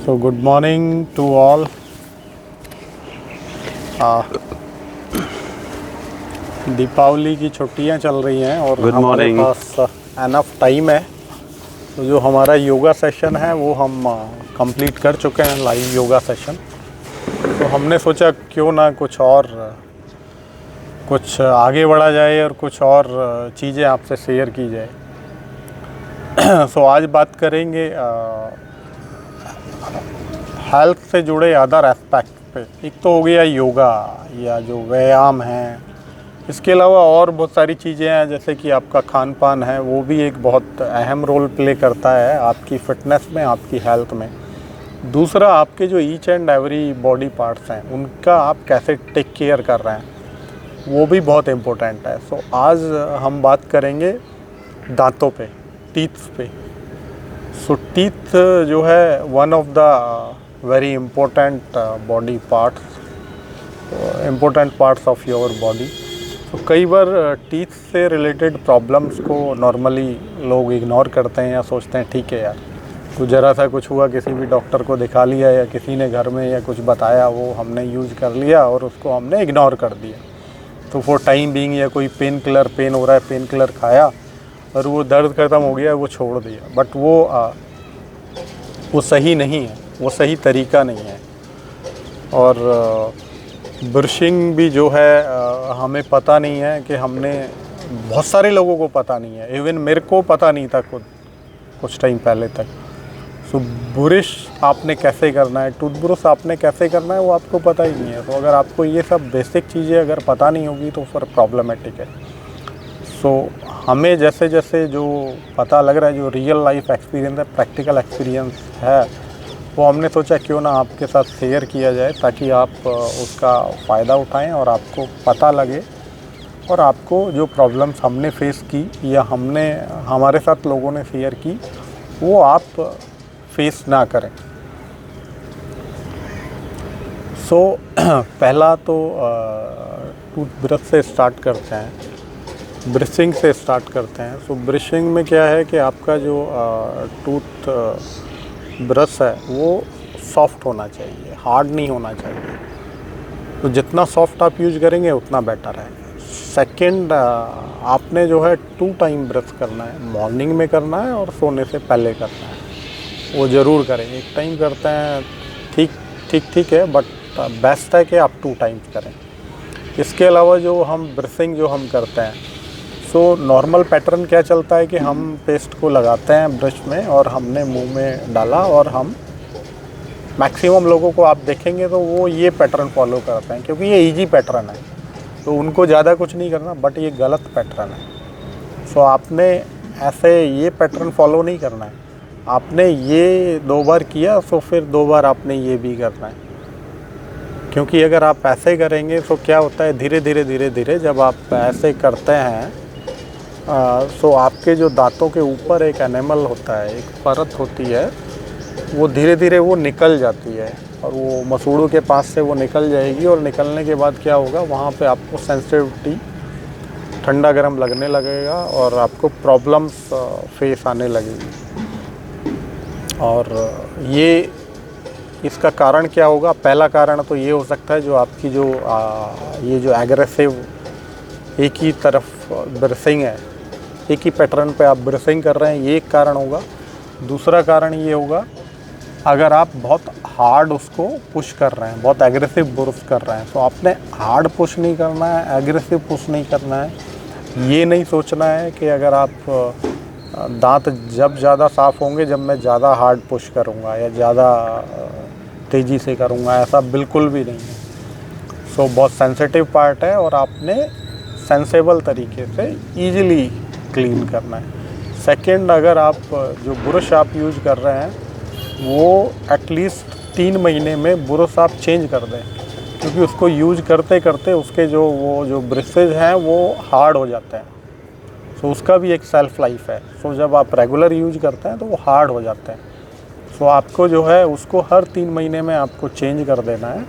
So good morning to all. Deepawali की छुट्टियां चल रही हैं और Good हमारे morning. पास एनफ टाइम है। तो जो हमारा योगा सेशन है वो हम कंप्लीट कर चुके हैं, लाइव योगा सेशन। तो हमने सोचा क्यों ना कुछ आगे बढ़ा जाए और कुछ और चीज़ें आपसे शेयर की जाए। सो आज बात करेंगे हेल्थ से जुड़े अदर एस्पेक्ट पे। एक तो हो गया योगा या जो व्यायाम है, इसके अलावा और बहुत सारी चीज़ें हैं जैसे कि आपका खान पान है, वो भी एक बहुत अहम रोल प्ले करता है आपकी फ़िटनेस में, आपकी हेल्थ में। दूसरा, आपके जो each and every body parts हैं उनका आप कैसे टेक केयर कर रहे हैं, वो भी बहुत इम्पोर्टेंट है। सो आज हम बात करेंगे दांतों पे, टीथ्स पे। सो टीथ जो है one of the very important body parts, important parts of your body. तो कई बार टीथ से रिलेटेड प्रॉब्लम्स को नॉर्मली लोग इग्नोर करते हैं या सोचते हैं ठीक है यार, तो ज़रा सा कुछ हुआ, किसी भी डॉक्टर को दिखा लिया या किसी ने घर में या कुछ बताया, वो हमने यूज़ कर लिया और उसको हमने इग्नोर कर दिया। तो फॉर टाइम बीइंग या कोई पेन हो रहा है, पेन किलर खाया और वो दर्द ख़त्म हो गया, वो छोड़ दिया। बट वो सही नहीं है, वो सही तरीका नहीं है। और ब्रशिंग भी जो है हमें पता नहीं है कि हमने, बहुत सारे लोगों को पता नहीं है, इवन मेरे को पता नहीं था कुछ टाइम पहले तक। सो ब्रश आपने कैसे करना है, टूथब्रश आपने कैसे करना है, वो आपको पता ही नहीं है। तो अगर आपको ये सब बेसिक चीज़ें अगर पता नहीं होगी तो फिर प्रॉब्लमेटिक है। सो हमें जैसे जैसे जो पता लग रहा है, जो रियल लाइफ एक्सपीरियंस है, प्रैक्टिकल एक्सपीरियंस है, वो हमने सोचा क्यों ना आपके साथ शेयर किया जाए ताकि आप उसका फ़ायदा उठाएं और आपको पता लगे और आपको जो प्रॉब्लम्स हमने फेस की या हमारे साथ लोगों ने शेयर की, वो आप फेस ना करें। सो पहला तो टूथब्रश से स्टार्ट करते हैं, ब्रशिंग से स्टार्ट करते हैं। सो ब्रशिंग में क्या है कि आपका जो टूथ ब्रश है वो सॉफ्ट होना चाहिए, हार्ड नहीं होना चाहिए। तो जितना सॉफ्ट आप यूज करेंगे उतना बेटर है। सेकंड, आपने जो है 2 टाइम ब्रश करना है, मॉर्निंग में करना है और सोने से पहले करना है, वो ज़रूर करें। 1 टाइम करते हैं ठीक है, बट बेस्ट है कि आप 2 टाइम्स करें। इसके अलावा जो हम ब्रशिंग जो हम करते हैं, सो नॉर्मल पैटर्न क्या चलता है कि हम पेस्ट को लगाते हैं ब्रश में और हमने मुंह में डाला, और हम मैक्सिमम लोगों को आप देखेंगे तो वो ये पैटर्न फॉलो करते हैं क्योंकि ये इजी पैटर्न है, तो उनको ज़्यादा कुछ नहीं करना। बट ये गलत पैटर्न है। सो आपने ऐसे ये पैटर्न फॉलो नहीं करना है। आपने ये 2 बार किया तो फिर 2 बार आपने ये भी करना है, क्योंकि अगर आप ऐसे करेंगे तो क्या होता है, धीरे धीरे जब आप ऐसे करते हैं सो आपके जो दांतों के ऊपर एक एनेमल होता है, एक परत होती है, वो धीरे धीरे वो निकल जाती है और वो मसूड़ों के पास से वो निकल जाएगी। और निकलने के बाद क्या होगा, वहाँ पे आपको सेंसिटिविटी, ठंडा गर्म लगने लगेगा और आपको प्रॉब्लम्स फेस आने लगेगी। और इसका कारण क्या होगा? पहला कारण तो ये हो सकता है जो आपकी ये जो एग्रेसिव एक ही तरफ ब्रशिंग है, एक ही पैटर्न पे आप ब्रशिंग कर रहे हैं, ये एक कारण होगा। दूसरा कारण ये होगा, अगर आप बहुत हार्ड उसको पुश कर रहे हैं, बहुत एग्रेसिव ब्रश कर रहे हैं, तो आपने हार्ड पुश नहीं करना है, एग्रेसिव पुश नहीं करना है। ये नहीं सोचना है कि अगर आप दांत जब ज़्यादा साफ़ होंगे जब मैं ज़्यादा हार्ड पुश करूँगा या ज़्यादा तेज़ी से करूँगा, ऐसा बिल्कुल भी नहीं है। सो बहुत सेंसिटिव पार्ट है और आपने सेंसेबल तरीके से ईज़िली क्लीन करना है। सेकंड, अगर आप जो ब्रश आप यूज़ कर रहे हैं वो एटलीस्ट 3 महीने में ब्रश आप चेंज कर दें, क्योंकि उसको यूज़ करते करते उसके जो ब्रशेज हैं वो हार्ड हो जाते हैं। सो उसका भी एक सेल्फ लाइफ है। सो जब आप रेगुलर यूज करते हैं तो वो हार्ड हो जाते हैं। सो आपको जो है उसको हर 3 महीने में आपको चेंज कर देना है।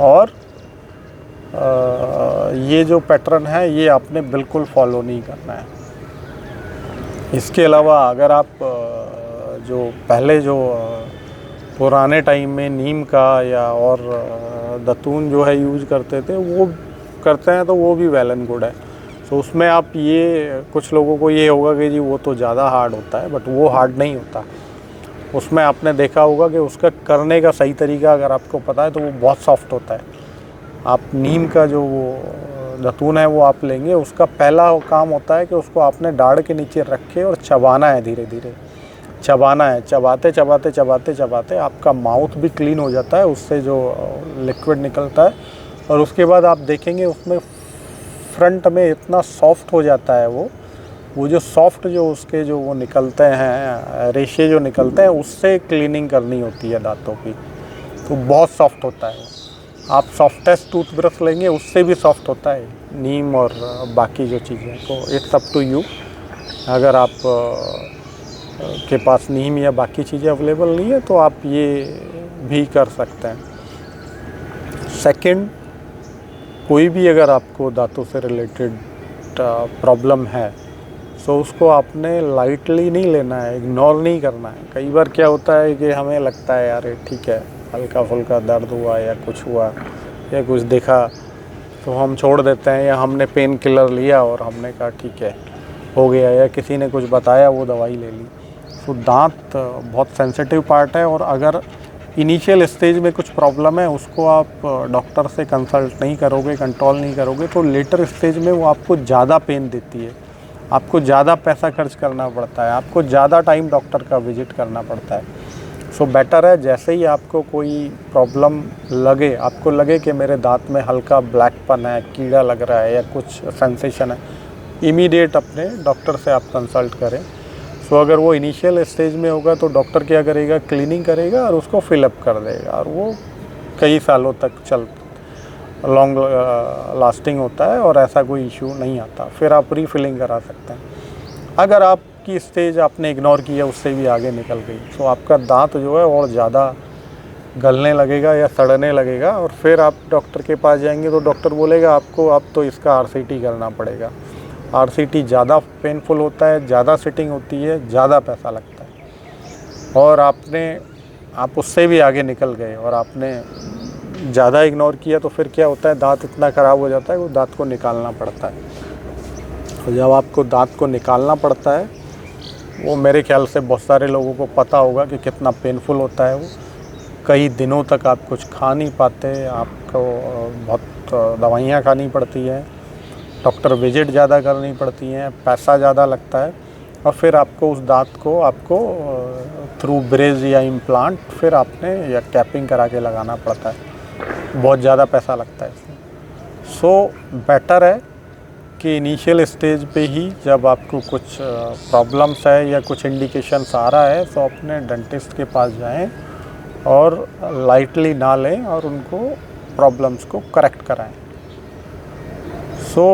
और ये जो पैटर्न है ये आपने बिल्कुल फॉलो नहीं करना है। इसके अलावा अगर आप जो पहले जो पुराने टाइम में नीम का या और दतून जो है यूज करते थे, वो करते हैं तो वो भी वेल एंड गुड है। तो उसमें आप ये, कुछ लोगों को ये होगा कि जी वो तो ज़्यादा हार्ड होता है, बट वो हार्ड नहीं होता। उसमें आपने देखा होगा कि उसका करने का सही तरीका अगर आपको पता है तो वो बहुत सॉफ्ट होता है। आप नीम का जो वो दतून है वो आप लेंगे, उसका पहला काम होता है कि उसको आपने दाढ़ के नीचे रख के और चबाना है, धीरे धीरे चबाना है। चबाते चबाते चबाते चबाते आपका माउथ भी क्लीन हो जाता है, उससे जो लिक्विड निकलता है। और उसके बाद आप देखेंगे उसमें फ्रंट में इतना सॉफ्ट हो जाता है वो जो सॉफ्ट जो उसके जो वो निकलते हैं, रेशे जो निकलते हैं, उससे क्लीनिंग करनी होती है दांतों की, तो बहुत सॉफ्ट होता है वो। आप सॉफ्टेस्ट टूथब्रश लेंगे उससे भी सॉफ्ट होता है नीम और बाकी जो चीज़ें। तो इट्स अप टू यू, अगर आप के पास नीम या बाकी चीज़ें अवेलेबल नहीं है तो आप ये भी कर सकते हैं। सेकंड, कोई भी अगर आपको दांतों से रिलेटेड प्रॉब्लम है तो उसको आपने लाइटली नहीं लेना है, इग्नोर नहीं करना है। कई बार क्या होता है कि हमें लगता है यार ठीक है, हल्का फुल्का दर्द हुआ या कुछ हुआ या कुछ दिखा तो हम छोड़ देते हैं, या हमने पेन किलर लिया और हमने कहा ठीक है हो गया, या किसी ने कुछ बताया वो दवाई ले ली। तो दांत बहुत सेंसिटिव पार्ट है, और अगर इनिशियल स्टेज में कुछ प्रॉब्लम है उसको आप डॉक्टर से कंसल्ट नहीं करोगे, कंट्रोल नहीं करोगे, तो लेटर स्टेज में वो आपको ज़्यादा पेन देती है, आपको ज़्यादा पैसा खर्च करना पड़ता है, आपको ज़्यादा टाइम डॉक्टर का विजिट करना पड़ता है। सो बेटर है जैसे ही आपको कोई प्रॉब्लम लगे, आपको लगे कि मेरे दांत में हल्का ब्लैकपन है, कीड़ा लग रहा है या कुछ सेंसेशन है, इमीडिएट अपने डॉक्टर से आप कंसल्ट करें। सो अगर वो इनिशियल स्टेज में होगा तो डॉक्टर क्या करेगा, क्लीनिंग करेगा और उसको फिलअप कर देगा, और वो कई सालों तक लॉन्ग लास्टिंग होता है और ऐसा कोई इशू नहीं आता। फिर आप रीफिलिंग करा सकते हैं। अगर आपकी स्टेज आपने इग्नोर किया, उससे भी आगे निकल गई, तो आपका दांत जो है और ज़्यादा गलने लगेगा या सड़ने लगेगा, और फिर आप डॉक्टर के पास जाएंगे तो डॉक्टर बोलेगा आपको अब तो इसका RCT करना पड़ेगा। RCT ज़्यादा पेनफुल होता है, ज़्यादा सिटिंग होती है, ज़्यादा पैसा लगता है, और आप उससे भी आगे निकल गए और आपने ज़्यादा इग्नोर किया, तो फिर क्या होता है, दांत इतना ख़राब हो जाता है वो दांत को निकालना पड़ता है। तो जब आपको दांत को निकालना पड़ता है, वो मेरे ख्याल से बहुत सारे लोगों को पता होगा कि कितना पेनफुल होता है वो। कई दिनों तक आप कुछ खा नहीं पाते, आपको बहुत दवाइयाँ खानी पड़ती हैं, डॉक्टर विजिट ज़्यादा करनी पड़ती हैं, पैसा ज़्यादा लगता है, और फिर आपको उस दांत को आपको थ्रू ब्रेज या इम्प्लांट फिर आपने या कैपिंग करा के लगाना पड़ता है, बहुत ज़्यादा पैसा लगता है इसमें। सो बेटर है कि इनिशियल स्टेज पे ही जब आपको कुछ प्रॉब्लम्स है या कुछ इंडिकेशंस आ रहा है तो अपने डेंटिस्ट के पास जाएं और लाइटली ना लें और उनको प्रॉब्लम्स को करेक्ट कराएं। सो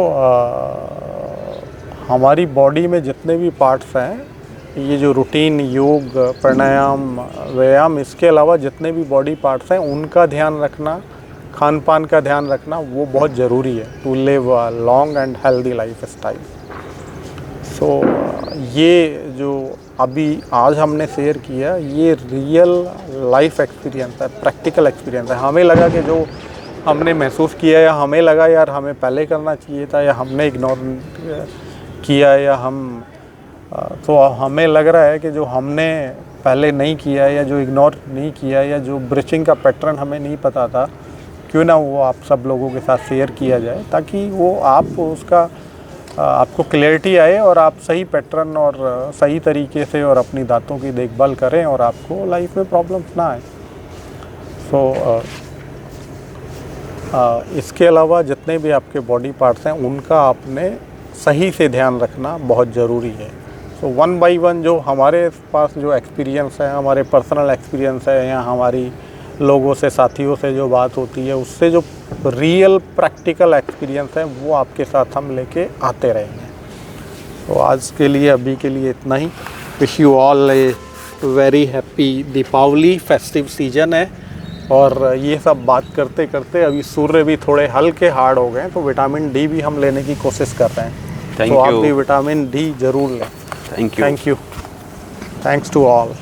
हमारी बॉडी में जितने भी पार्ट्स हैं, ये जो रूटीन योग, प्राणायाम, व्यायाम, इसके अलावा जितने भी बॉडी पार्ट्स हैं उनका ध्यान रखना, खान पान का ध्यान रखना वो बहुत ज़रूरी है to live a long and healthy lifestyle. So ये जो अभी आज हमने शेयर किया, ये रियल लाइफ एक्सपीरियंस है, प्रैक्टिकल एक्सपीरियंस है। हमें लगा कि जो हमने महसूस किया, या हमें लगा यार हमें पहले करना चाहिए था, या हमने इग्नोर किया, या तो हमें लग रहा है कि जो हमने पहले नहीं किया या जो इग्नोर नहीं किया या जो ब्रीचिंग का पैटर्न हमें नहीं पता था, क्यों ना वो आप सब लोगों के साथ शेयर किया जाए, ताकि वो आपको क्लैरिटी आए और आप सही पैटर्न और सही तरीके से और अपनी दांतों की देखभाल करें और आपको लाइफ में प्रॉब्लम्स ना आए। सो इसके अलावा जितने भी आपके बॉडी पार्ट्स हैं उनका आपने सही से ध्यान रखना बहुत ज़रूरी है। सो वन बाय वन जो हमारे पास जो एक्सपीरियंस है, हमारे पर्सनल एक्सपीरियंस है, या हमारी लोगों से, साथियों से जो बात होती है, उससे जो रियल प्रैक्टिकल एक्सपीरियंस है वो आपके साथ हम लेके आते रहेंगे। तो आज के लिए, अभी के लिए इतना ही। Wish you all a very happy Deepavali, festive season है, और ये सब बात करते करते अभी सूर्य भी थोड़े हल्के हार्ड हो गए, तो विटामिन डी भी हम लेने की कोशिश कर रहे हैं। तो आप भी विटामिन डी ज़रूर लें। Thank you. Thanks to all.